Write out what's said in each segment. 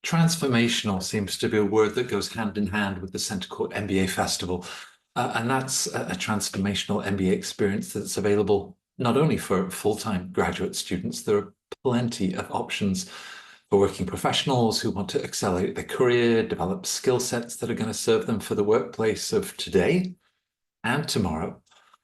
Transformational seems to be a word that goes hand in hand with the Center Court MBA Festival. And that's a transformational MBA experience that's available not only for full-time graduate students, there are plenty of options for working professionals who want to accelerate their career, develop skill sets that are going to serve them for the workplace of today and tomorrow.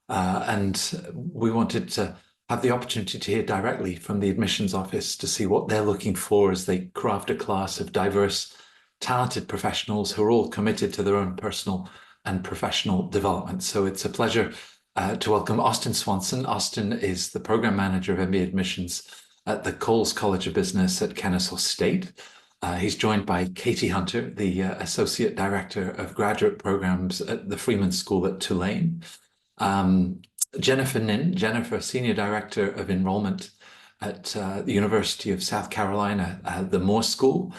And we wanted to have the opportunity to hear directly from the admissions office to see what they're looking for as they craft a class of diverse, talented professionals who are all committed to their own personal and professional development. So it's a pleasure to welcome Austin Swanson. Austin is the program manager of MBA admissions at the Coles College of Business at Kennesaw State. He's joined by Katie Hunter, the Associate Director of Graduate Programs at the Freeman School at Tulane. Jennifer, Senior Director of Enrollment at the University of South Carolina, the Moore School,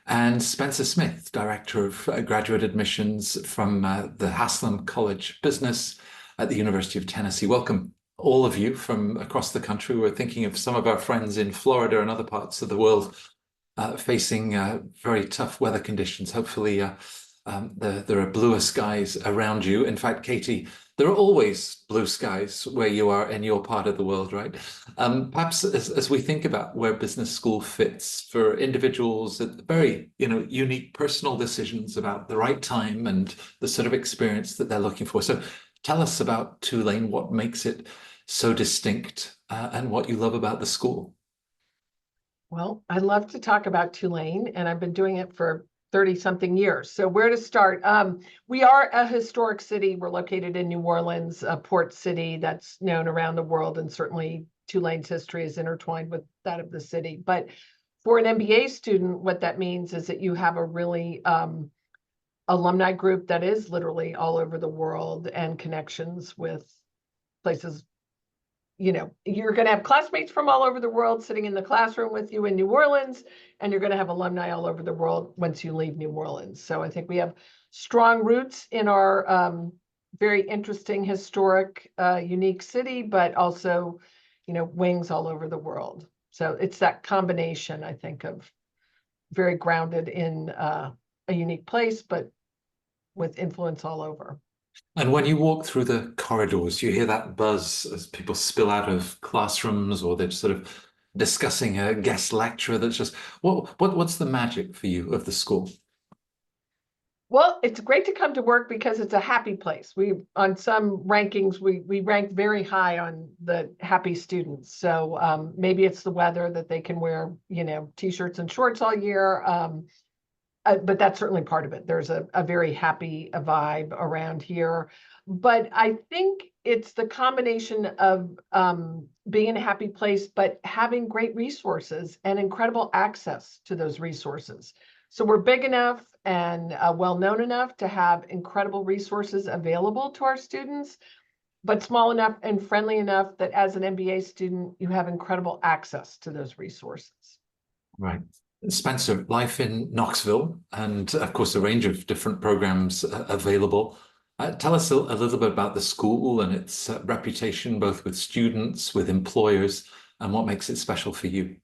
and Spencer Smith, Director of Graduate Admissions from the Haslam College Business at the University of Tennessee. Welcome, all of you from across the country. We're thinking of some of our friends in Florida and other parts of the world facing very tough weather conditions. Hopefully, there are bluer skies around you. In fact, Katie, there are always blue skies where you are in your part of the world, right? Perhaps as we think about where business school fits for individuals at very, unique personal decisions about the right time and the sort of experience that they're looking for. So tell us about Tulane, what makes it so distinct and what you love about the school. Well, I love to talk about Tulane, and I've been doing it for 30-something years. So where to start? We are a historic city. We're located in New Orleans, a port city that's known around the world, and certainly Tulane's history is intertwined with that of the city. But for an MBA student, what that means is that you have a really alumni group that is literally all over the world and connections with places. You're going to have classmates from all over the world sitting in the classroom with you in New Orleans, and you're going to have alumni all over the world once you leave New Orleans. So I think we have strong roots in our very interesting, historic, unique city, but also, wings all over the world. So it's that combination, I think, of very grounded in a unique place, but with influence all over. And when you walk through the corridors, you hear that buzz as people spill out of classrooms, or they're sort of discussing a guest lecturer that's just, what's the magic for you of the school? Well, it's great to come to work because it's a happy place. On some rankings, we rank very high on the happy students. So maybe it's the weather that they can wear, t-shirts and shorts all year. But that's certainly part of it. There's a very happy vibe around here. But I think it's the combination of being in a happy place, but having great resources and incredible access to those resources. So we're big enough and well-known enough to have incredible resources available to our students, but small enough and friendly enough that as an MBA student, you have incredible access to those resources. Right. Spencer, life in Knoxville, and of course, a range of different programs available. Tell us a little bit about the school and its reputation, both with students, with employers, and what makes it special for you.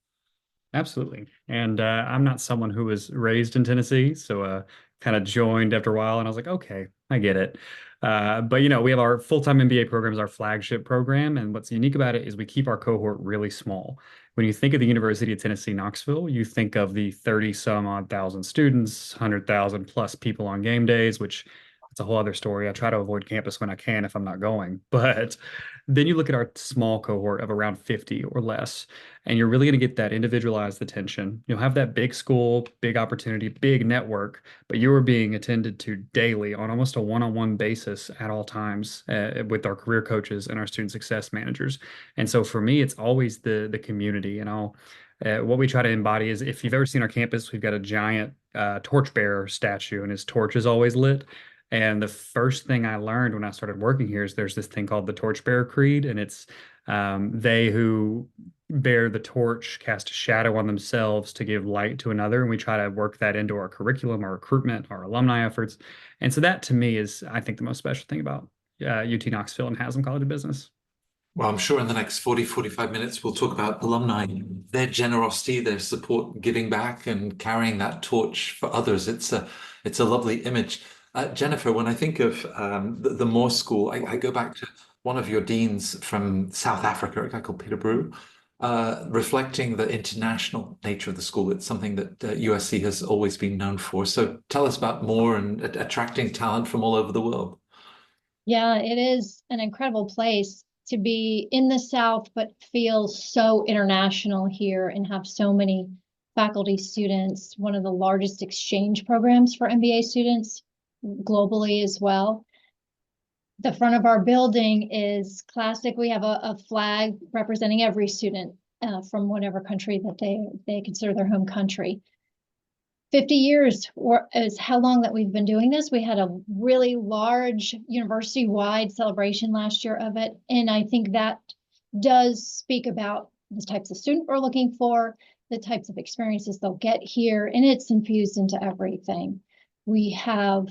Absolutely. And I'm not someone who was raised in Tennessee, so kind of joined after a while, and I was like, okay, I get it. But we have our full-time MBA program as our flagship program, and what's unique about it is we keep our cohort really small. When you think of the University of Tennessee, Knoxville, you think of the 30-some-odd thousand students, 100,000 plus people on game days, which it's a whole other story. I try to avoid campus when I can if I'm not going. But then you look at our small cohort of around 50 or less, and you're really going to get that individualized attention. You'll have that big school, big opportunity, big network, but you are being attended to daily on almost a one-on-one basis at all times with our career coaches and our student success managers. And so for me, it's always the community. And what we try to embody is, if you've ever seen our campus, we've got a giant torchbearer statue, and his torch is always lit. And the first thing I learned when I started working here is there's this thing called the Torchbearer Creed, and it's they who bear the torch cast a shadow on themselves to give light to another. And we try to work that into our curriculum, our recruitment, our alumni efforts. And so that to me is, I think, the most special thing about UT Knoxville and Haslam College of Business. Well, I'm sure in the next 40, 45 minutes, we'll talk about alumni, their generosity, their support, giving back and carrying that torch for others. It's a lovely image. Jennifer, when I think of the Moore School, I go back to one of your deans from South Africa, a guy called Peter Brew, reflecting the international nature of the school. It's something that USC has always been known for. So tell us about Moore and attracting talent from all over the world. Yeah, it is an incredible place to be in the South, but feel so international here and have so many faculty students, one of the largest exchange programs for MBA students globally as well. The front of our building is classic. We have a flag representing every student from whatever country that they consider their home country. 50 years is how long that we've been doing this. We had a really large university-wide celebration last year of it. And I think that does speak about the types of student we're looking for, the types of experiences they'll get here, and it's infused into everything. We have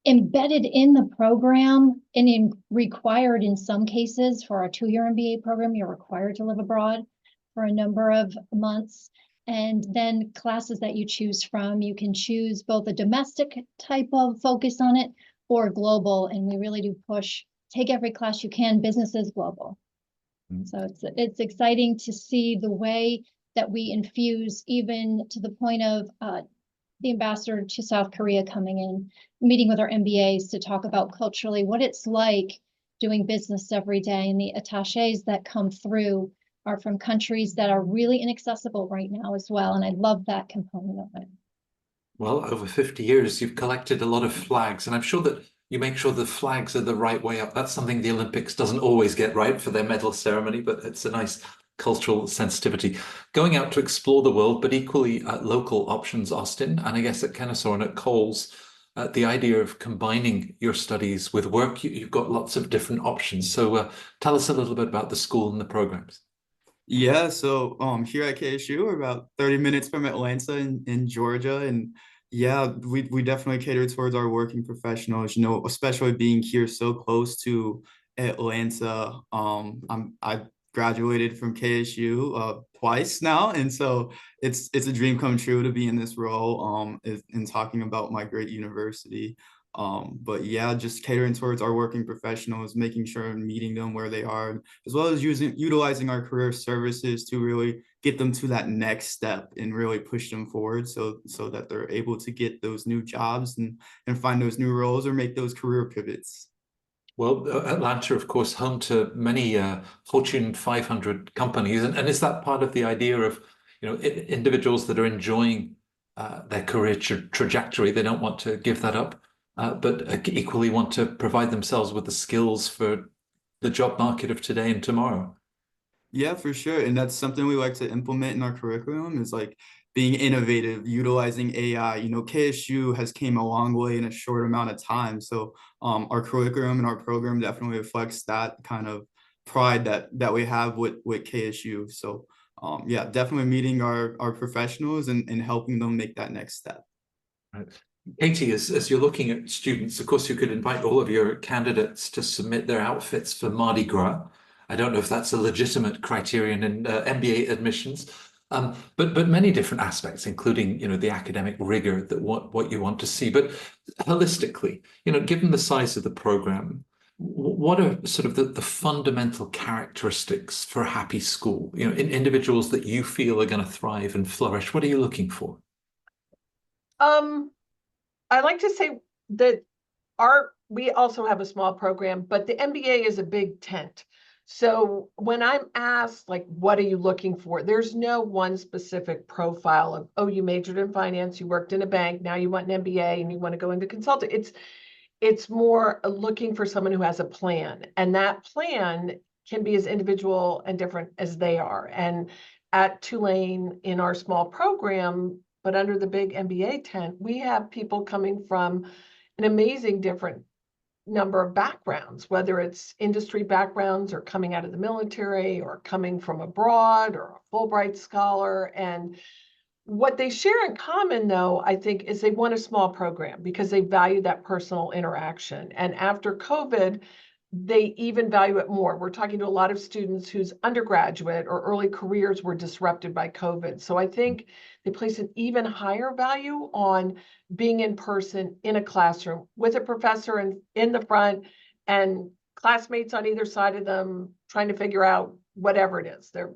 embedded in the program and required in some cases for a 2-year MBA program, you're required to live abroad for a number of months. And then classes that you choose from, you can choose both a domestic type of focus on it or global. And we really do push, take every class you can, business is global. So it's exciting to see the way that we infuse, even to the point of the ambassador to South Korea coming in, meeting with our MBAs to talk about culturally what it's like doing business every day, and the attaches that come through are from countries that are really inaccessible right now as well. And I love that component of it. Well, over 50 years, you've collected a lot of flags, and I'm sure that you make sure the flags are the right way up. That's something the Olympics doesn't always get right for their medal ceremony, but it's a nice cultural sensitivity. Going out to explore the world, but equally local options, Austin, and I guess at Kennesaw and at Coles, the idea of combining your studies with work, you've got lots of different options. So tell us a little bit about the school and the programs. Yeah, so here at KSU, we're about 30 minutes from Atlanta in Georgia. And yeah, we definitely cater towards our working professionals, especially being here so close to Atlanta. I graduated from KSU twice now, and so it's a dream come true to be in this role in talking about my great university. But yeah, just catering towards our working professionals, making sure and meeting them where they are, as well as utilizing our career services to really get them to that next step and really push them forward so that they're able to get those new jobs and find those new roles or make those career pivots. Well, Atlanta, of course, home to many Fortune 500 companies. And is that part of the idea of, individuals that are enjoying their career trajectory? They don't want to give that up, but equally want to provide themselves with the skills for the job market of today and tomorrow. Yeah, for sure. And that's something we like to implement in our curriculum is like being innovative, utilizing AI. KSU has came a long way in a short amount of time. So our curriculum and our program definitely reflects that kind of pride that we have with KSU. So yeah, definitely meeting our professionals and helping them make that next step. Right. Katie, as you're looking at students, of course, you could invite all of your candidates to submit their outfits for Mardi Gras. I don't know if that's a legitimate criterion in MBA admissions, but many different aspects, including the academic rigor that what you want to see. But holistically, given the size of the program, what are sort of the fundamental characteristics for a happy school? In individuals that you feel are going to thrive and flourish. What are you looking for? I like to say that we also have a small program, but the MBA is a big tent. So when I'm asked, like, what are you looking for? There's no one specific profile of, oh, you majored in finance, you worked in a bank, now you want an MBA and you want to go into consulting. It's more looking for someone who has a plan, and that plan can be as individual and different as they are. And at Tulane, in our small program, but under the big MBA tent, we have people coming from an amazing different number of backgrounds, whether it's industry backgrounds or coming out of the military or coming from abroad or a Fulbright scholar. And what they share in common, though, I think, is they want a small program because they value that personal interaction. And after COVID, they even value it more. We're talking to a lot of students whose undergraduate or early careers were disrupted by COVID. So I think they place an even higher value on being in person in a classroom with a professor in the front and classmates on either side of them trying to figure out whatever it is they're,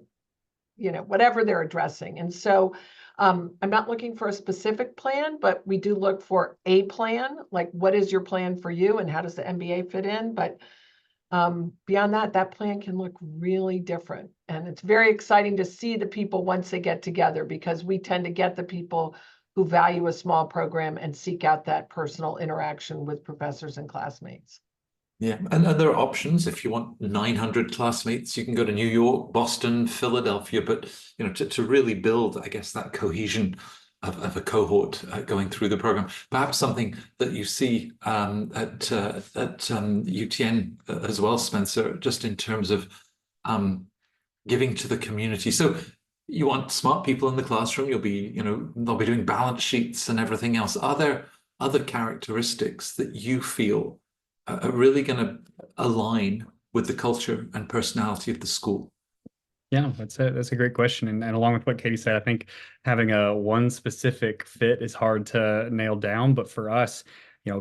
whatever they're addressing. And so I'm not looking for a specific plan, but we do look for a plan, like what is your plan for you and how does the MBA fit in? But beyond that, that plan can look really different. And it's very exciting to see the people once they get together, because we tend to get the people who value a small program and seek out that personal interaction with professors and classmates. Yeah, and there are options. If you want 900 classmates, you can go to New York, Boston, Philadelphia. But to really build, I guess, that cohesion of a cohort going through the program, perhaps something that you see at UTN as well, Spencer, just in terms of giving to the community. So you want smart people in the classroom. You'll be, they'll be doing balance sheets and everything else. Are there other characteristics that you feel are really going to align with the culture and personality of the school? Yeah, that's a great question. And along with what Katie said, I think having a one specific fit is hard to nail down. But for us,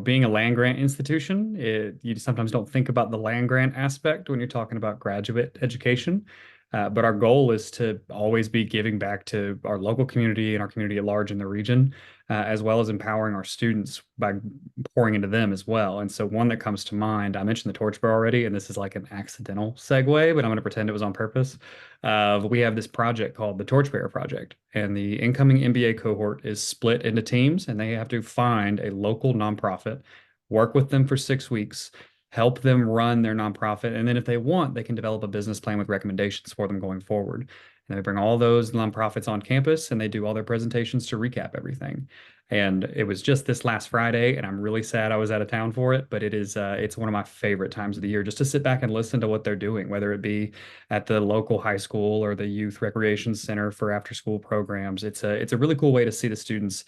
being a land grant institution, you sometimes don't think about the land grant aspect when you're talking about graduate education. But our goal is to always be giving back to our local community and our community at large in the region, as well as empowering our students by pouring into them as well. And so one that comes to mind, I mentioned the Torchbearer already, and this is like an accidental segue, but I'm going to pretend it was on purpose. We have this project called the Torchbearer Project, and the incoming MBA cohort is split into teams, and they have to find a local nonprofit, work with them for 6 weeks, help them run their nonprofit. And then if they want, they can develop a business plan with recommendations for them going forward. And they bring all those nonprofits on campus and they do all their presentations to recap everything. And it was just this last Friday, and I'm really sad I was out of town for it, but it's one of my favorite times of the year just to sit back and listen to what they're doing, whether it be at the local high school or the youth recreation center for after school programs. It's a really cool way to see the students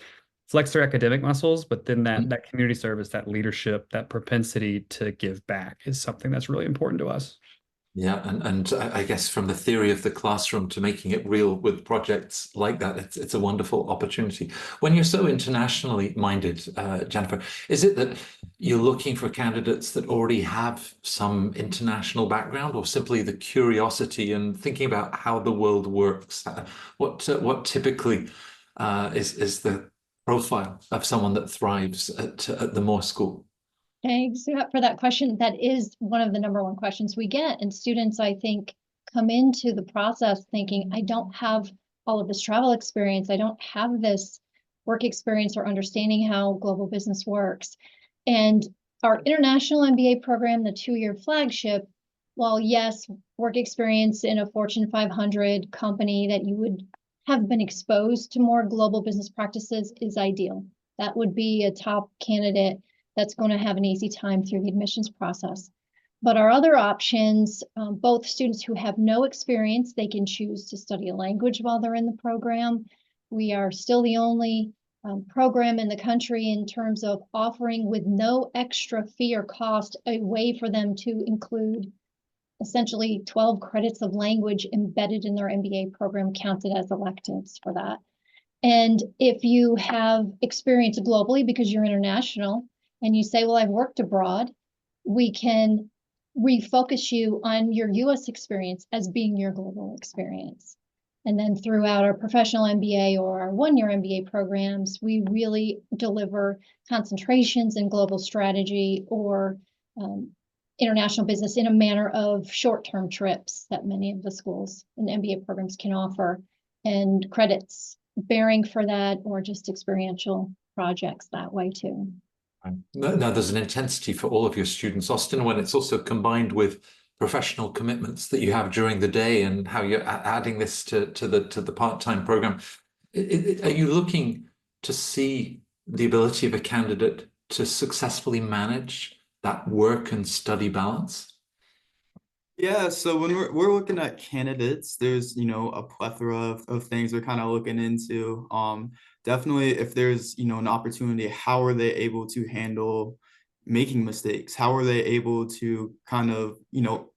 flex their academic muscles, but then that community service, that leadership, that propensity to give back is something that's really important to us. Yeah, and I guess from the theory of the classroom to making it real with projects like that, it's a wonderful opportunity. When you're so internationally minded, Jennifer, is it that you're looking for candidates that already have some international background, or simply the curiosity and thinking about how the world works? What typically is the profile of someone that thrives at the Moore School? Thanks for that question. That is one of the number one questions we get. And students, I think, come into the process thinking, I don't have all of this travel experience. I don't have this work experience or understanding how global business works. And our international MBA program, the 2-year flagship, while yes, work experience in a Fortune 500 company that you would have been exposed to more global business practices is ideal. That would be a top candidate that's going to have an easy time through the admissions process. But our other options, both students who have no experience, they can choose to study a language while they're in the program. We are still the only program in the country in terms of offering with no extra fee or cost a way for them to include essentially 12 credits of language embedded in their MBA program, counted as electives for that. And if you have experience globally because you're international and you say, well, I've worked abroad, we can refocus you on your US experience as being your global experience. And then throughout our professional MBA or our 1-year MBA programs, we really deliver concentrations in global strategy or international business in a manner of short-term trips that many of the schools and MBA programs can offer, and credits bearing for that, or just experiential projects that way too. Now, there's an intensity for all of your students, Austin, when it's also combined with professional commitments that you have during the day and how you're adding this to the part-time program. Are you looking to see the ability of a candidate to successfully manage that work and study balance? Yeah, so when we're looking at candidates, there's, a plethora of things we're kind of looking into. Definitely if there's, an opportunity, how are they able to handle, making mistakes? How are they able to kind of,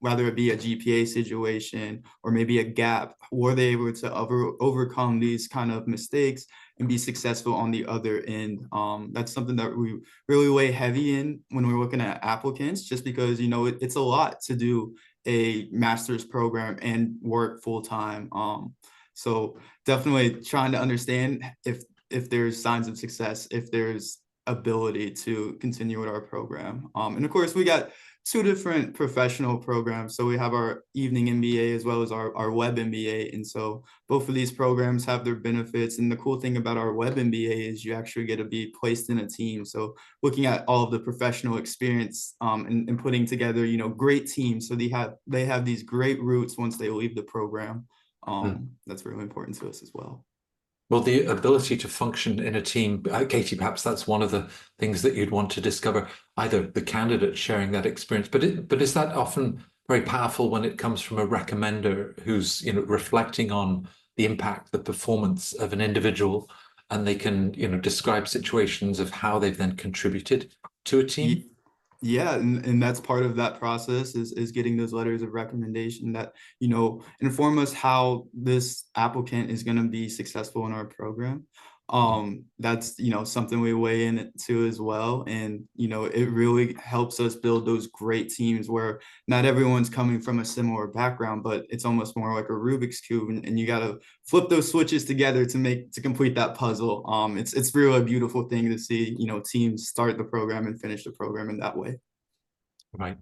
whether it be a GPA situation or maybe a gap, were they able to overcome these kind of mistakes and be successful on the other end? That's something that we really weigh heavy in when we're looking at applicants, just because, it's a lot to do a master's program and work full time. So definitely trying to understand if there's signs of success, if there's ability to continue with our program. And of course, we got 2 different professional programs. So we have our evening MBA as well as our web MBA. And so both of these programs have their benefits. And the cool thing about our web MBA is you actually get to be placed in a team. So looking at all of the professional experience and putting together, great teams. So they have these great roots once they leave the program. That's really important to us as well. Well, the ability to function in a team, Katie, perhaps that's one of the things that you'd want to discover, either the candidate sharing that experience, but is that often very powerful when it comes from a recommender who's, reflecting on the impact, the performance of an individual, and they can, describe situations of how they've then contributed to a team? Yeah, and that's part of that process is getting those letters of recommendation that, inform us how this applicant is going to be successful in our program. That's, something we weigh into as well. And, it really helps us build those great teams where not everyone's coming from a similar background, but it's almost more like a Rubik's Cube, and you got to flip those switches together to complete that puzzle. It's really a beautiful thing to see, teams start the program and finish the program in that way. Right.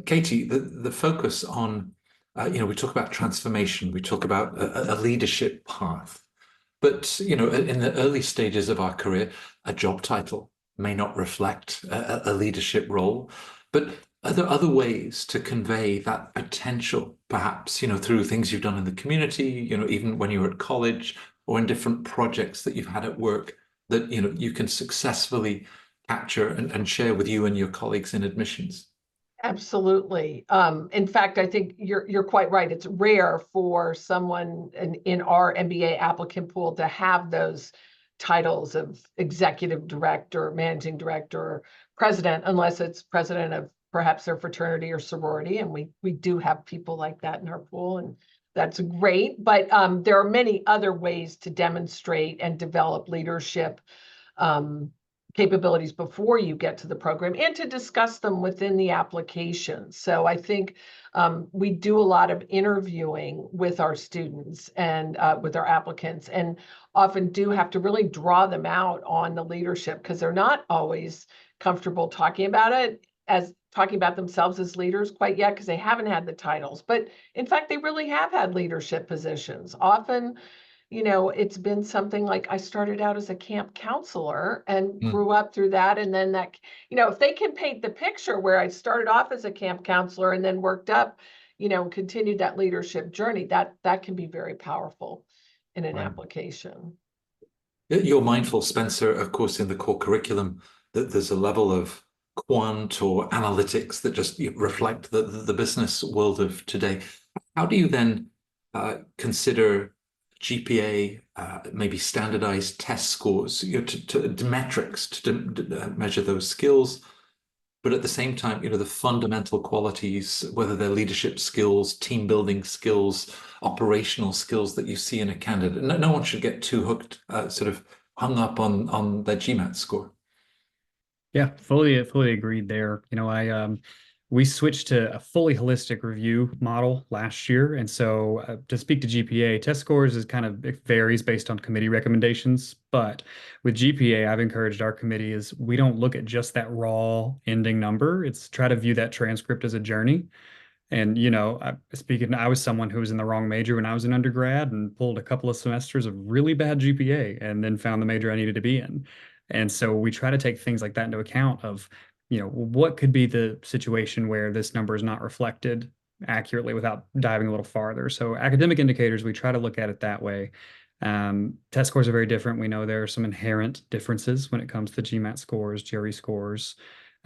Katie, the focus on, we talk about transformation, we talk about a leadership path. But, in the early stages of our career, a job title may not reflect a leadership role. But are there other ways to convey that potential, perhaps, through things you've done in the community, even when you were at college or in different projects that you've had at work that, you can successfully capture and share with you and your colleagues in admissions? Absolutely. In fact, I think you're quite right. It's rare for someone in our MBA applicant pool to have those titles of executive director, managing director, president, unless it's president of perhaps their fraternity or sorority. And we do have people like that in our pool, and that's great. But there are many other ways to demonstrate and develop leadership capabilities before you get to the program, and to discuss them within the application. So I think we do a lot of interviewing with our students and with our applicants, and often do have to really draw them out on the leadership, because they're not always comfortable talking about themselves as leaders quite yet, because they haven't had the titles. But in fact, they really have had leadership positions. Often, it's been something like, I started out as a camp counselor and grew up through that. And then that, if they can paint the picture where I started off as a camp counselor and then worked up, and continued that leadership journey, that can be very powerful in an application. You're mindful, Spencer, of course, in the core curriculum, that there's a level of quant or analytics that just reflect the business world of today. How do you then consider GPA, maybe standardized test scores, to metrics to measure those skills, but at the same time, the fundamental qualities, whether they're leadership skills, team building skills, operational skills that you see in a candidate. No one should get too hooked, sort of hung up on their GMAT score. Yeah, fully agreed there. We switched to a fully holistic review model last year. And so to speak to GPA, test scores it varies based on committee recommendations. But with GPA, I've encouraged our committee is we don't look at just that raw ending number. It's try to view that transcript as a journey. And, I was someone who was in the wrong major when I was an undergrad and pulled a couple of semesters of really bad GPA and then found the major I needed to be in. And so we try to take things like that into account of, what could be the situation where this number is not reflected accurately without diving a little farther. So academic indicators, we try to look at it that way. Test scores are very different. We know there are some inherent differences when it comes to GMAT scores, GRE scores.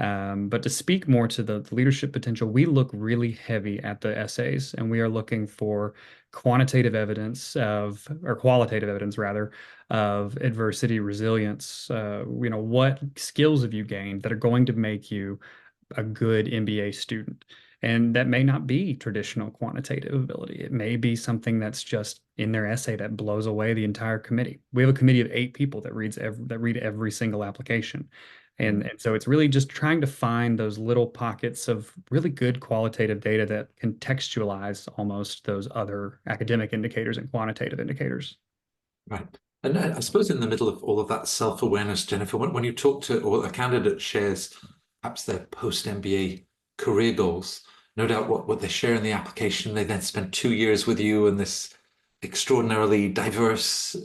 But to speak more to the leadership potential, we look really heavy at the essays, and we are looking for quantitative evidence of, or qualitative evidence rather, of adversity resilience. What skills have you gained that are going to make you a good MBA student? And that may not be traditional quantitative ability. It may be something that's just in their essay that blows away the entire committee. We have a committee of 8 people that read every single application. And so it's really just trying to find those little pockets of really good qualitative data that contextualize almost those other academic indicators and quantitative indicators. Right. And I suppose in the middle of all of that self-awareness, Jennifer, when you talk to, or a candidate shares perhaps their post-MBA career goals, no doubt what they share in the application, they then spend 2 years with you and this extraordinarily diverse,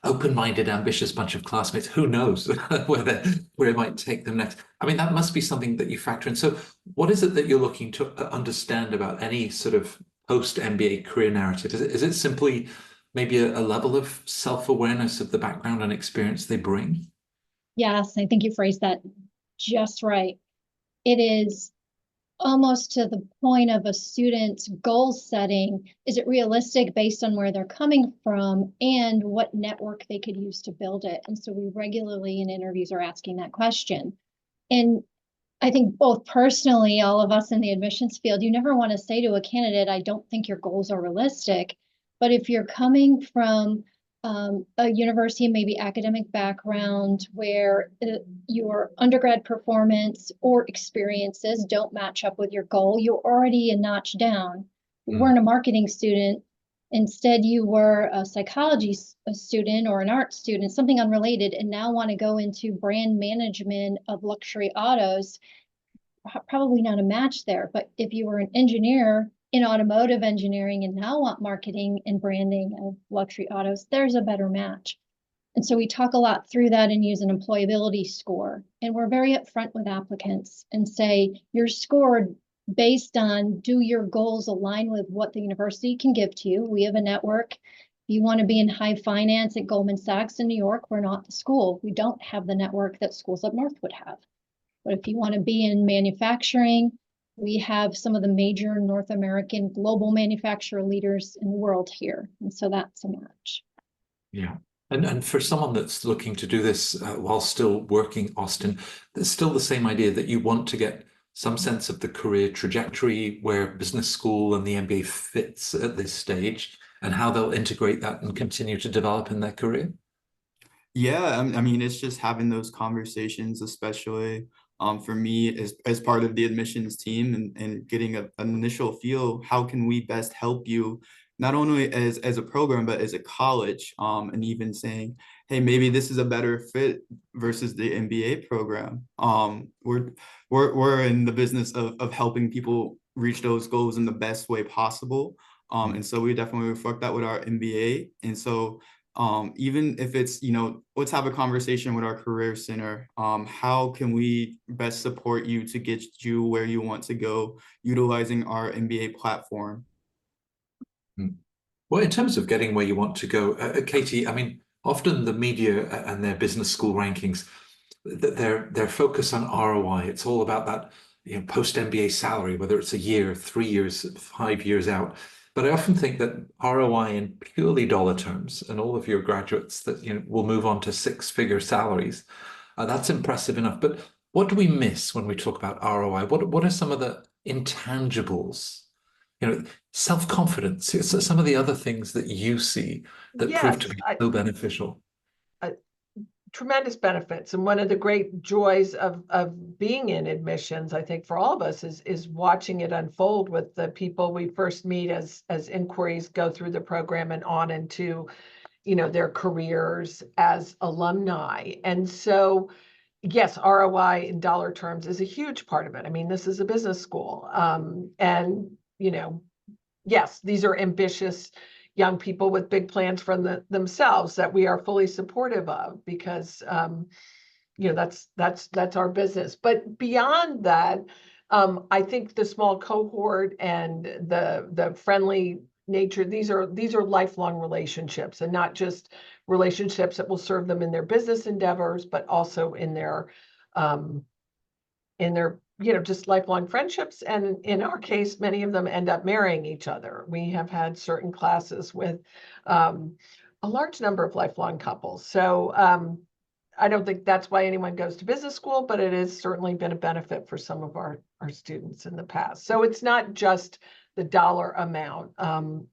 open-minded, ambitious bunch of classmates. Who knows where it might take them next? I mean, that must be something that you factor in. So what is it that you're looking to understand about any sort of post-MBA career narrative? Is it simply maybe a level of self-awareness of the background and experience they bring? Yes, I think you phrased that just right. It is almost to the point of a student's goal setting. Is it realistic based on where they're coming from and what network they could use to build it? And so we regularly in interviews are asking that question. And I think both personally, all of us in the admissions field, you never want to say to a candidate, I don't think your goals are realistic. But if you're coming from a university, maybe academic background where your undergrad performance or experiences don't match up with your goal, you're already a notch down. You weren't a marketing student. Instead, you were a psychology student or an art student, something unrelated, and now want to go into brand management of luxury autos. Probably not a match there. But if you were an engineer in automotive engineering and now want marketing and branding of luxury autos, there's a better match. And so we talk a lot through that and use an employability score. And we're very upfront with applicants and say, you're scored based on, do your goals align with what the university can give to you? We have a network. If you want to be in high finance at Goldman Sachs in New York, we're not the school. We don't have the network that schools up north would have. But if you want to be in manufacturing, we have some of the major North American global manufacturer leaders in the world here. And so that's a match. Yeah. And for someone that's looking to do this while still working, Austin, there's still the same idea that you want to get some sense of the career trajectory where business school and the MBA fits at this stage and how they'll integrate that and continue to develop in their career. Yeah, I mean, it's just having those conversations, especially for me as part of the admissions team and getting an initial feel, how can we best help you, not only as a program, but as a college, and even saying, hey, maybe this is a better fit versus the MBA program. We're in the business of helping people reach those goals in the best way possible. And so we definitely reflect that with our MBA. And so even if it's, let's have a conversation with our career center. How can we best support you to get you where you want to go, utilizing our MBA platform? Well, in terms of getting where you want to go, Katie, I mean, often the media and their business school rankings, their focus on ROI, it's all about that, post-MBA salary, whether it's a year, 3 years, 5 years out. But I often think that ROI in purely dollar terms, and all of your graduates that will move on to 6-figure salaries, that's impressive enough. But what do we miss when we talk about ROI? What are some of the intangibles? Self-confidence, some of the other things that you see that prove to be so beneficial. Tremendous benefits. And one of the great joys of being in admissions, I think for all of us, is watching it unfold with the people we first meet as inquiries go through the program and on into, their careers as alumni. And so, yes, ROI in dollar terms is a huge part of it. I mean, this is a business school. And, yes, these are ambitious young people with big plans for themselves that we are fully supportive of because, that's our business. But beyond that, I think the small cohort and the friendly nature, these are lifelong relationships, and not just relationships that will serve them in their business endeavors, but also in their they're, just lifelong friendships. And in our case, many of them end up marrying each other. We have had certain classes with a large number of lifelong couples. So I don't think that's why anyone goes to business school, but it has certainly been a benefit for some of our students in the past. So it's not just the dollar amount.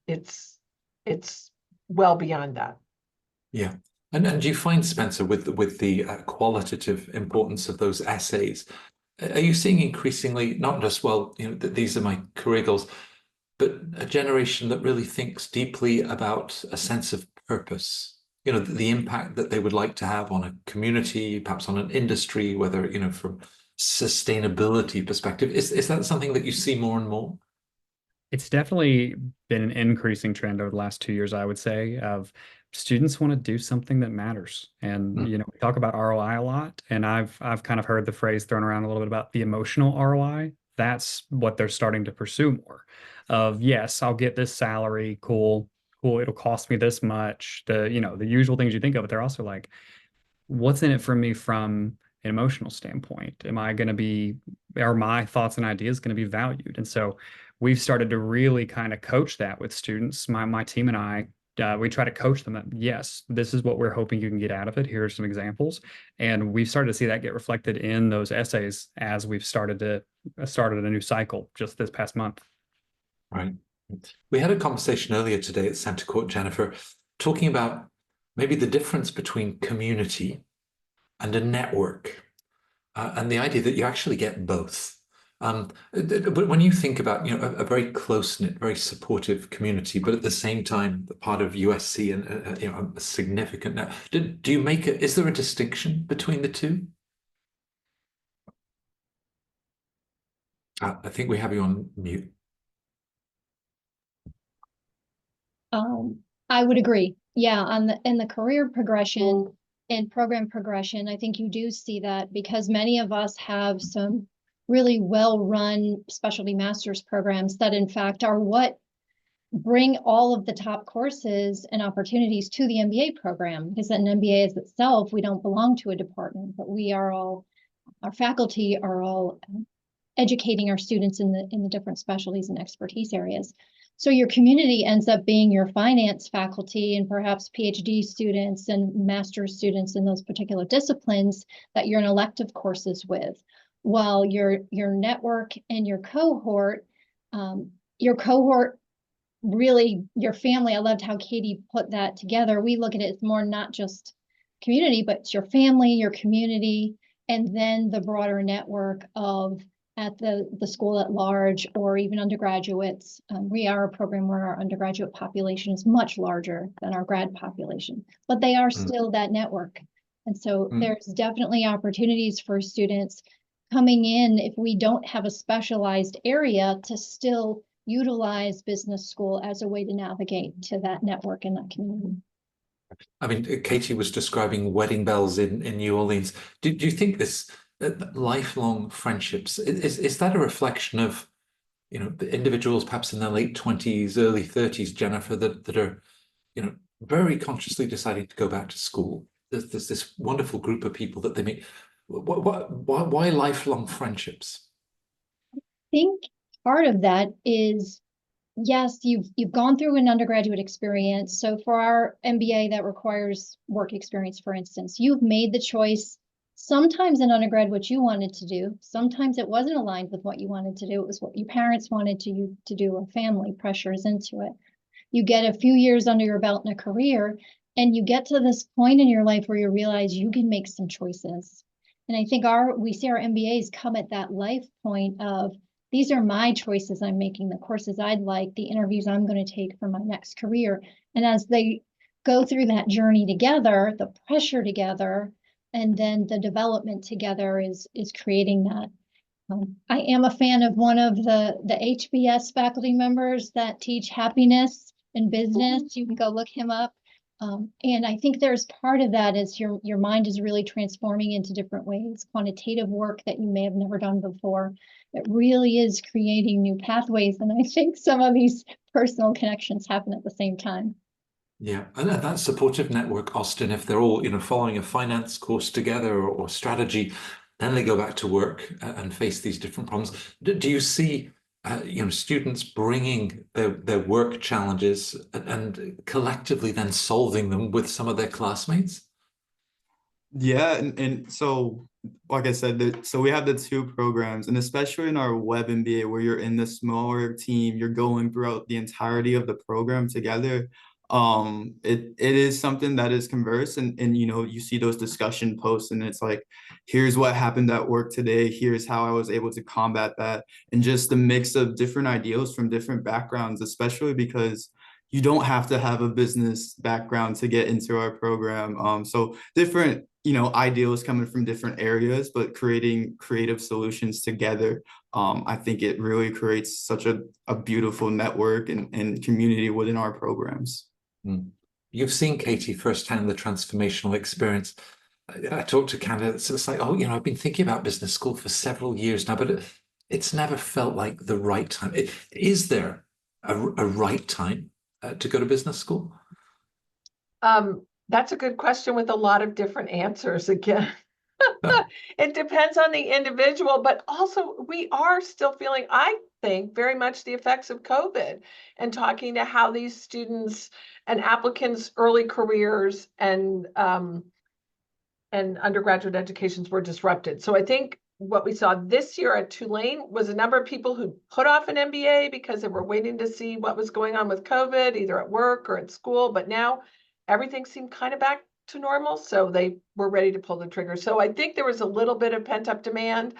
It's well beyond that. Yeah. And do you find, Spencer, with the qualitative importance of those essays, are you seeing increasingly not just, well, that these are my career goals, but a generation that really thinks deeply about a sense of purpose? The impact that they would like to have on a community, perhaps on an industry, whether, from sustainability perspective. Is that something that you see more and more? It's definitely been an increasing trend over the last 2 years, I would say, of students want to do something that matters. And, we talk about ROI a lot, and I've kind of heard the phrase thrown around a little bit about the emotional ROI. That's what they're starting to pursue more of, yes, I'll get this salary, cool, it'll cost me this much, the usual things you think of, but they're also like, what's in it for me from an emotional standpoint? Are my thoughts and ideas going to be valued? And so we've started to really kind of coach that with students. My team and I, we try to coach them that, yes, this is what we're hoping you can get out of it. Here are some examples. And we've started to see that get reflected in those essays as we've started a new cycle just this past month. Right. We had a conversation earlier today at Center Court, Jennifer, talking about maybe the difference between community and a network, and the idea that you actually get both. But when you think about, a very close-knit, very supportive community, but at the same time, the part of USC and, a significant, do you is there a distinction between the two? I think we have you on mute. I would agree. Yeah, in the career progression and program progression, I think you do see that because many of us have some really well-run specialty master's programs that in fact are what bring all of the top courses and opportunities to the MBA program, because an MBA is itself, we don't belong to a department, but our faculty are all educating our students in the different specialties and expertise areas. So your community ends up being your finance faculty and perhaps PhD students and master's students in those particular disciplines that you're in elective courses with. While your network and your cohort really, your family, I loved how Katie put that together. We look at it as more not just community, but it's your family, your community, and then the broader network of at the school at large or even undergraduates. We are a program where our undergraduate population is much larger than our grad population, but they are still that network. And so there's definitely opportunities for students coming in if we don't have a specialized area to still utilize business school as a way to navigate to that network and that community. I mean, Katie was describing wedding bells in New Orleans. Do you think this lifelong friendships, is that a reflection of, the individuals perhaps in their late 20s, early 30s, Jennifer, that are, very consciously deciding to go back to school? There's this wonderful group of people that they meet. Why lifelong friendships? I think part of that is, yes, you've gone through an undergraduate experience. So for our MBA that requires work experience, for instance, you've made the choice sometimes in undergrad what you wanted to do. Sometimes it wasn't aligned with what you wanted to do. It was what your parents wanted you to do, or family pressures into it. You get a few years under your belt in a career, and you get to this point in your life where you realize you can make some choices. And I think we see our MBAs come at that life point of, these are my choices I'm making, the courses I'd like, the interviews I'm going to take for my next career. And as they go through that journey together, the pressure together, and then the development together is creating that. I am a fan of one of the HBS faculty members that teach happiness in business. You can go look him up. And I think there's part of that is your mind is really transforming into different ways, quantitative work that you may have never done before. It really is creating new pathways. And I think some of these personal connections happen at the same time. Yeah, and that supportive network, Austin, if they're all, following a finance course together or strategy, then they go back to work and face these different problems. Do you see students bringing their work challenges and collectively then solving them with some of their classmates? Yeah, and so like I said, so we have the two programs, and especially in our web MBA where you're in the smaller team, you're going throughout the entirety of the program together. It is something that is converse, and you see those discussion posts, and it's like, here's what happened at work today, here's how I was able to combat that, and just the mix of different ideals from different backgrounds, especially because you don't have to have a business background to get into our program. So different, ideals coming from different areas, but creating creative solutions together. I think it really creates such a beautiful network and community within our programs. You've seen, Katie, firsthand the transformational experience. I talk to candidates, it's like, oh, I've been thinking about business school for several years now, but it's never felt like the right time. Is there a right time to go to business school? That's a good question with a lot of different answers again. It depends on the individual, but also we are still feeling, I think, very much the effects of COVID, and talking to how these students and applicants' early careers and undergraduate educations were disrupted. So I think what we saw this year at Tulane was a number of people who put off an MBA because they were waiting to see what was going on with COVID, either at work or at school, but now everything seemed kind of back to normal, so they were ready to pull the trigger. So I think there was a little bit of pent-up demand.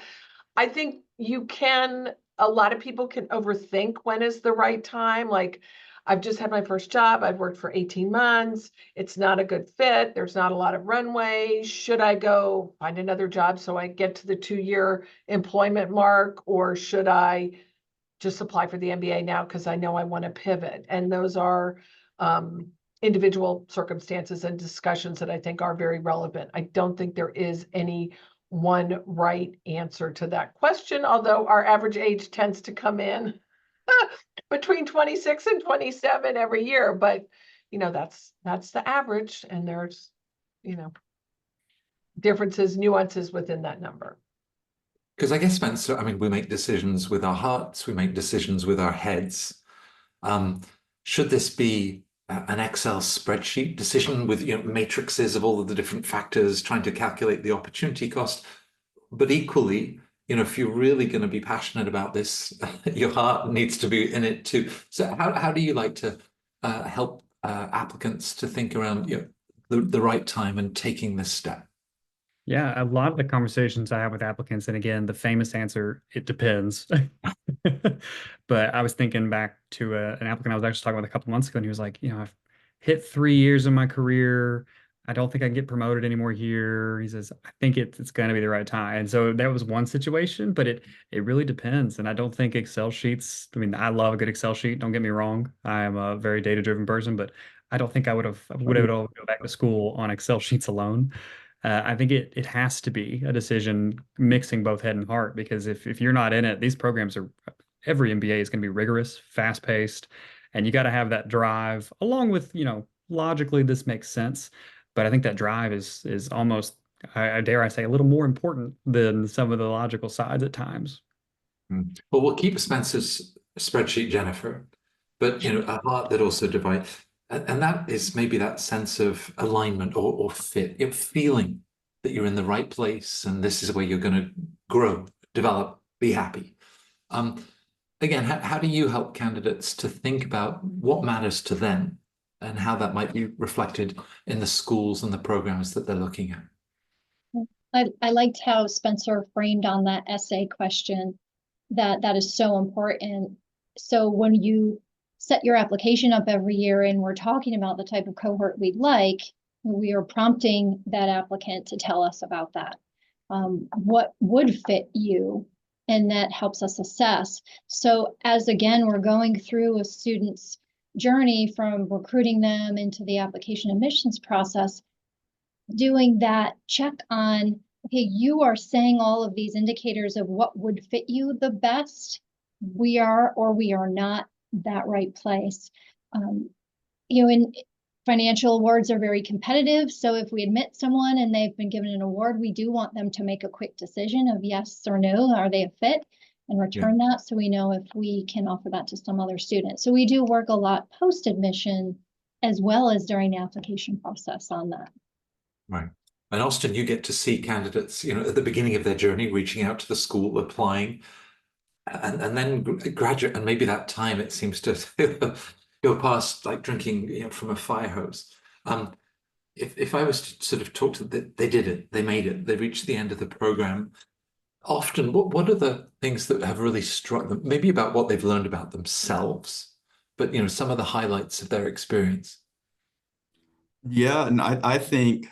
I think a lot of people can overthink when is the right time. Like, I've just had my first job. I've worked for 18 months. It's not a good fit. There's not a lot of runway. Should I go find another job so I get to the 2-year employment mark, or should I just apply for the MBA now because I know I want to pivot? And those are individual circumstances and discussions that I think are very relevant. I don't think there is any one right answer to that question, although our average age tends to come in between 26 and 27 every year. But that's the average, and there's differences, nuances within that number. Because I guess, Spencer, we make decisions with our hearts, we make decisions with our heads. Should this be an Excel spreadsheet decision with matrices of all of the different factors trying to calculate the opportunity cost? But equally, if you're really going to be passionate about this, your heart needs to be in it too. So how do you like to help applicants to think around the right time and taking this step? Yeah, a lot of the conversations I have with applicants, and again, the famous answer, it depends. But I was thinking back to an applicant I was actually talking with a couple months ago, and he was like, I've hit 3 years in my career. I don't think I can get promoted anymore here. He says, I think it's going to be the right time. And so that was one situation, but it really depends. And I don't think Excel sheets, I love a good Excel sheet. Don't get me wrong. I am a very data-driven person, but I don't think I would have go back to school on Excel sheets alone. I think it has to be a decision mixing both head and heart, because if you're not in it, these programs every MBA is going to be rigorous, fast paced, and you got to have that drive along with, logically this makes sense. But I think that drive is almost, I dare I say, a little more important than some of the logical sides at times. Well, we'll keep Spencer's spreadsheet, Jennifer, but a heart that also divides. And that is maybe that sense of alignment or fit, feeling that you're in the right place and this is where you're going to grow, develop, be happy. Again, how do you help candidates to think about what matters to them and how that might be reflected in the schools and the programs that they're looking at? I liked how Spencer framed on that essay question, that is so important. So when you set your application up every year and we're talking about the type of cohort we'd like, we are prompting that applicant to tell us about that. What would fit you? And that helps us assess. So as again, we're going through a student's journey from recruiting them into the application admissions process, doing that check on, okay, you are saying all of these indicators of what would fit you the best. We are or we are not that right place. And Financial awards are very competitive. So if we admit someone and they've been given an award, we do want them to make a quick decision of yes or no, are they a fit, and return that so we know if we can offer that to some other student. So we do work a lot post-admission as well as during the application process on that. Right. And Austin, you get to see candidates, at the beginning of their journey, reaching out to the school, applying, and then graduate, and maybe that time it seems to go past like drinking, from a fire hose. If I was to sort of talk to them, they did it, they made it, they reached the end of the program. Often, what are the things that have really struck them? Maybe about what they've learned about themselves, but some of the highlights of their experience. Yeah, and I think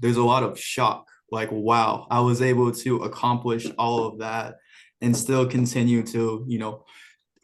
there's a lot of shock. Like, wow, I was able to accomplish all of that and still continue to,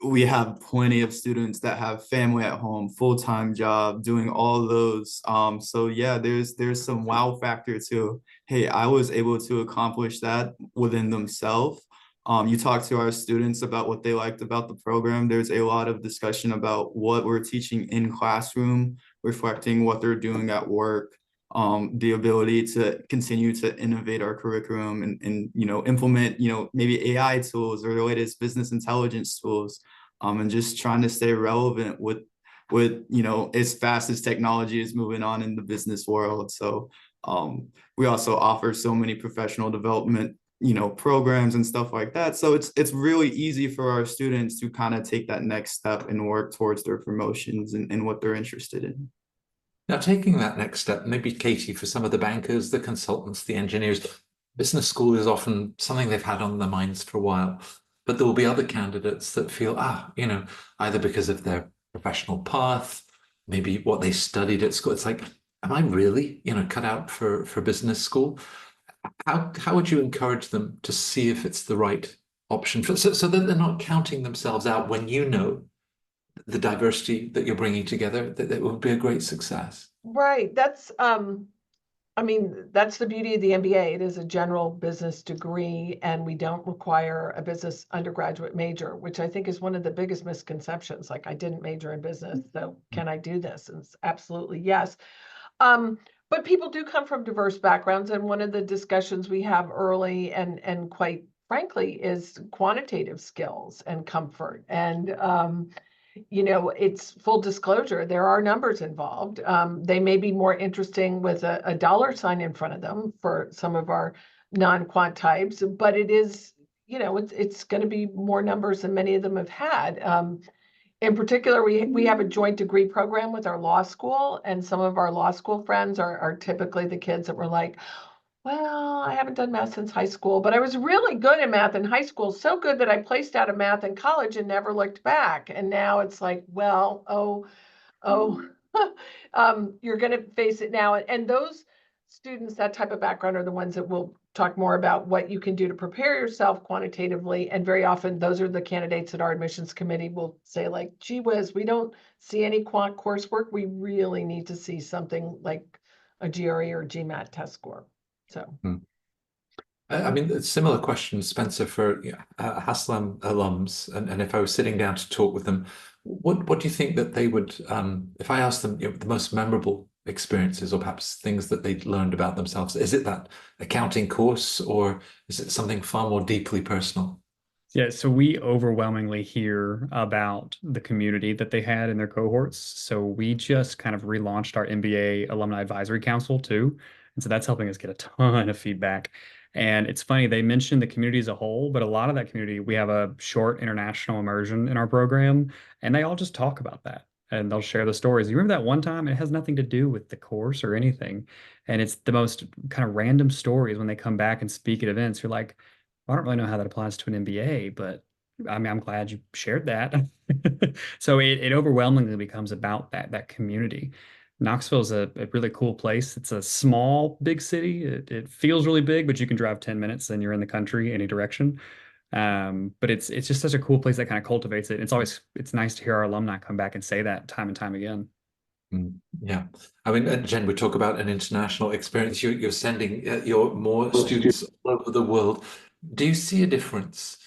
we have plenty of students that have family at home, full-time job, doing all those. So yeah, there's some wow factor to, hey, I was able to accomplish that within themselves. You talk to our students about what they liked about the program. There's a lot of discussion about what we're teaching in classroom, reflecting what they're doing at work, the ability to continue to innovate our curriculum and implement, maybe AI tools or the latest business intelligence tools, and just trying to stay relevant with as fast as technology is moving on in the business world. So we also offer so many professional development programs and stuff like that. So it's really easy for our students to kind of take that next step and work towards their promotions and what they're interested in. Now, taking that next step, maybe Katie, for some of the bankers, the consultants, the engineers, business school is often something they've had on their minds for a while. But there will be other candidates that feel, either because of their professional path, maybe what they studied at school. It's like, am I really, cut out for business school? How would you encourage them to see if it's the right option so that they're not counting themselves out when the diversity that you're bringing together, that it will be a great success? Right. That's that's the beauty of the MBA. It is a general business degree, and we don't require a business undergraduate major, which I think is one of the biggest misconceptions. Like, I didn't major in business, so can I do this? And it's absolutely yes. But people do come from diverse backgrounds, and one of the discussions we have early and quite frankly is quantitative skills and comfort. And it's full disclosure, there are numbers involved. They may be more interesting with a dollar sign in front of them for some of our non-quant types, but it is, it's going to be more numbers than many of them have had. In particular, we have a joint degree program with our law school, and some of our law school friends are typically the kids that were like, well, I haven't done math since high school, but I was really good at math in high school, so good that I placed out of math in college and never looked back. And now it's like, well, you're going to face it now. And those students, that type of background, are the ones that will talk more about what you can do to prepare yourself quantitatively. And very often those are the candidates that our admissions committee will say, like, gee whiz, we don't see any quant coursework. We really need to see something like a GRE or GMAT test score. So. A similar question, Spencer, for Haslam alums, and if I was sitting down to talk with them, what do you think that they would, if I asked them the most memorable experiences or perhaps things that they'd learned about themselves, is it that accounting course, or is it something far more deeply personal? Yeah, so we overwhelmingly hear about the community that they had in their cohorts. So we just kind of relaunched our MBA Alumni Advisory Council too. And so that's helping us get a ton of feedback. And it's funny, they mentioned the community as a whole, but a lot of that community, we have a short international immersion in our program, and they all just talk about that. And they'll share the stories. You remember that one time? It has nothing to do with the course or anything. And it's the most kind of random stories when they come back and speak at events. You're like, I don't really know how that applies to an MBA, but I'm glad you shared that. So it overwhelmingly becomes about that community. Knoxville is a really cool place. It's a small, big city. It feels really big, but you can drive 10 minutes and you're in the country any direction. But it's just such a cool place that kind of cultivates it. It's nice to hear our alumni come back and say that time and time again. Yeah, Jen, we talk about an international experience. You're sending your more students all over the world. Do you see a difference,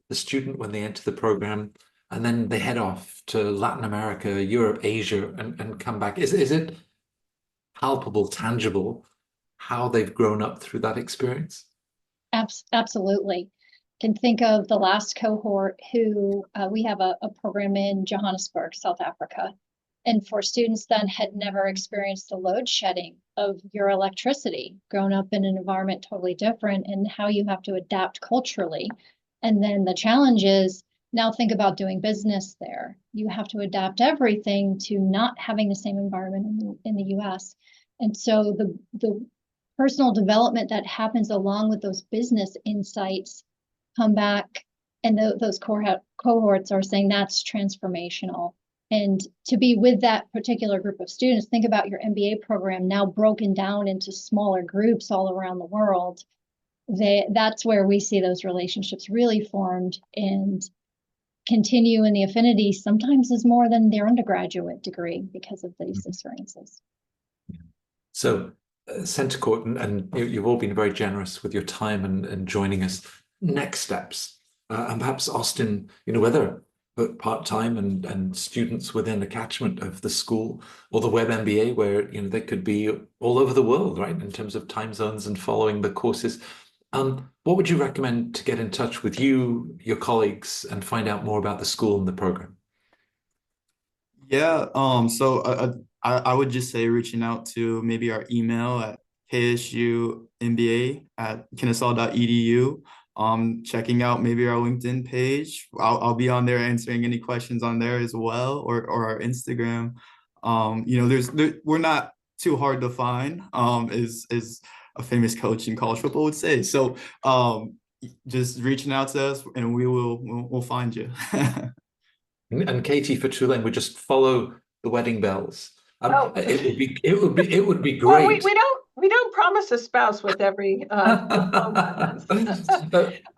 the student when they enter the program, and then they head off to Latin America, Europe, Asia, and come back. Is it palpable, tangible, how they've grown up through that experience? Absolutely. Can think of the last cohort who we have a program in Johannesburg, South Africa. And for students that had never experienced the load shedding of your electricity, grown up in an environment totally different, and how you have to adapt culturally. And then the challenge is now think about doing business there. You have to adapt everything to not having the same environment in the US. And so the personal development that happens along with those business insights come back, and those cohorts are saying that's transformational. And to be with that particular group of students, think about your MBA program now broken down into smaller groups all around the world. That's where we see those relationships really formed and continue, in the affinity sometimes is more than their undergraduate degree because of these experiences. So Centre Court, and you've all been very generous with your time and joining us. Next steps, and perhaps Austin, whether part-time and students within a catchment of the school, or the Web MBA, where they could be all over the world, right, in terms of time zones and following the courses. What would you recommend to get in touch with you, your colleagues, and find out more about the school and the program? Yeah, so I would just say reaching out to maybe our email at ksumba@kennesaw.edu. Checking out maybe our LinkedIn page. I'll be on there answering any questions on there as well, or our Instagram. We're not too hard to find, is a famous coach in college football would say. So just reaching out to us and we'll find you. And Katie, for Tulane, would just follow the wedding bells. Oh. It would be Well, great. we don't promise a spouse with every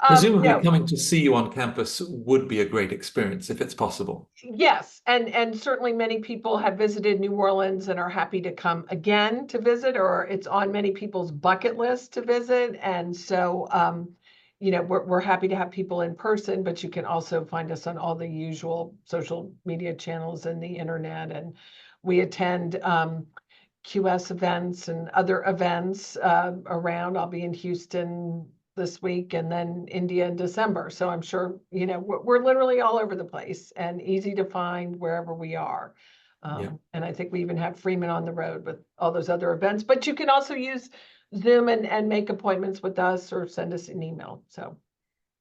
Presumably no. coming to see you on campus would be a great experience if it's possible. Yes, and certainly many people have visited New Orleans and are happy to come again to visit, or it's on many people's bucket list to visit. And so we're happy to have people in person, but you can also find us on all the usual social media channels and the internet. And we attend QS events and other events around. I'll be in Houston this week and then India in December. So I'm sure, we're literally all over the place and easy to find wherever we are. And I think we even have Freeman on the road with all those other events, but you can also use Zoom and make appointments with us or send us an email. So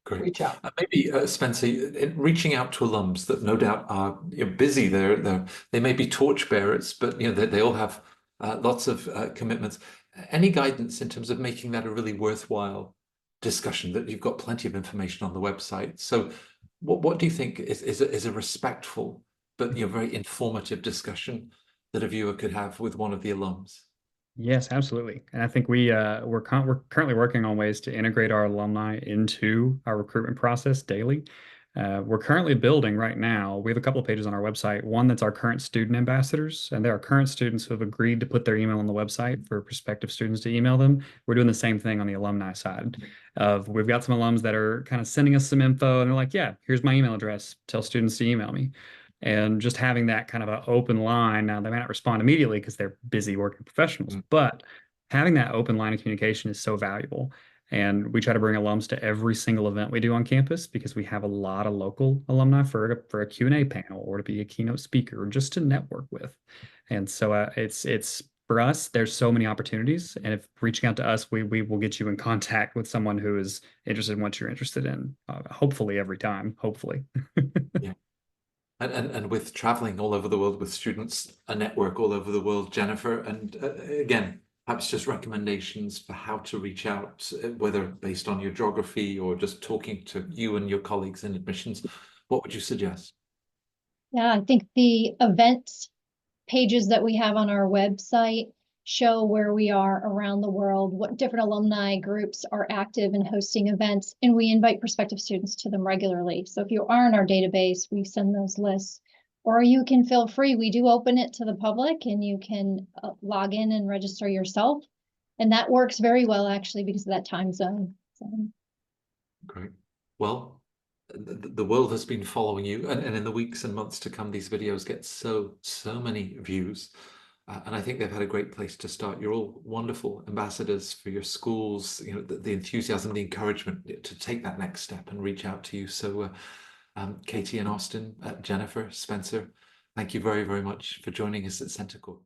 great. Reach out. Maybe Spencer, reaching out to alums that no doubt are busy. They may be torchbearers, but they all have lots of commitments. Any guidance in terms of making that a really worthwhile discussion? That you've got plenty of information on the website. So, what do you think is a respectful but very informative discussion that a viewer could have with one of the alums? Yes, absolutely. And I think we're currently working on ways to integrate our alumni into our recruitment process daily. We're currently building right now. We have a couple of pages on our website. One that's our current student ambassadors, and there are current students who have agreed to put their email on the website for prospective students to email them. We're doing the same thing on the alumni side. We've got some alums that are kind of sending us some info, and they're like, "Yeah, here's my email address. Tell students to email me." And just having that kind of an open line. Now, they may not respond immediately because they're busy working professionals, but having that open line of communication is so valuable. And we try to bring alums to every single event we do on campus because we have a lot of local alumni for a Q&A panel or to be a keynote speaker or just to network with. And so it's for us, there's so many opportunities. And if reaching out to us, we will get you in contact with someone who is interested in what you're interested in, hopefully every time, hopefully. Yeah. And with traveling all over the world with students, a network all over the world, Jennifer, and again, perhaps just recommendations for how to reach out, whether based on your geography or just talking to you and your colleagues in admissions, what would you suggest? Yeah, I think the events pages that we have on our website show where we are around the world, what different alumni groups are active in hosting events, and we invite prospective students to them regularly. So if you are in our database, we send those lists, or you can feel free. We do open it to the public and you can log in and register yourself. And that works very well actually because of that time zone. So. Great. Well, the world has been following you, and in the weeks and months to come, these videos get so many views. And I think they've had a great place to start. You're all wonderful ambassadors for your schools, you know, the enthusiasm, the encouragement to take that next step and reach out to you. So Katie and Austin, Jennifer, Spencer, thank you very, very much for joining us at Center Court.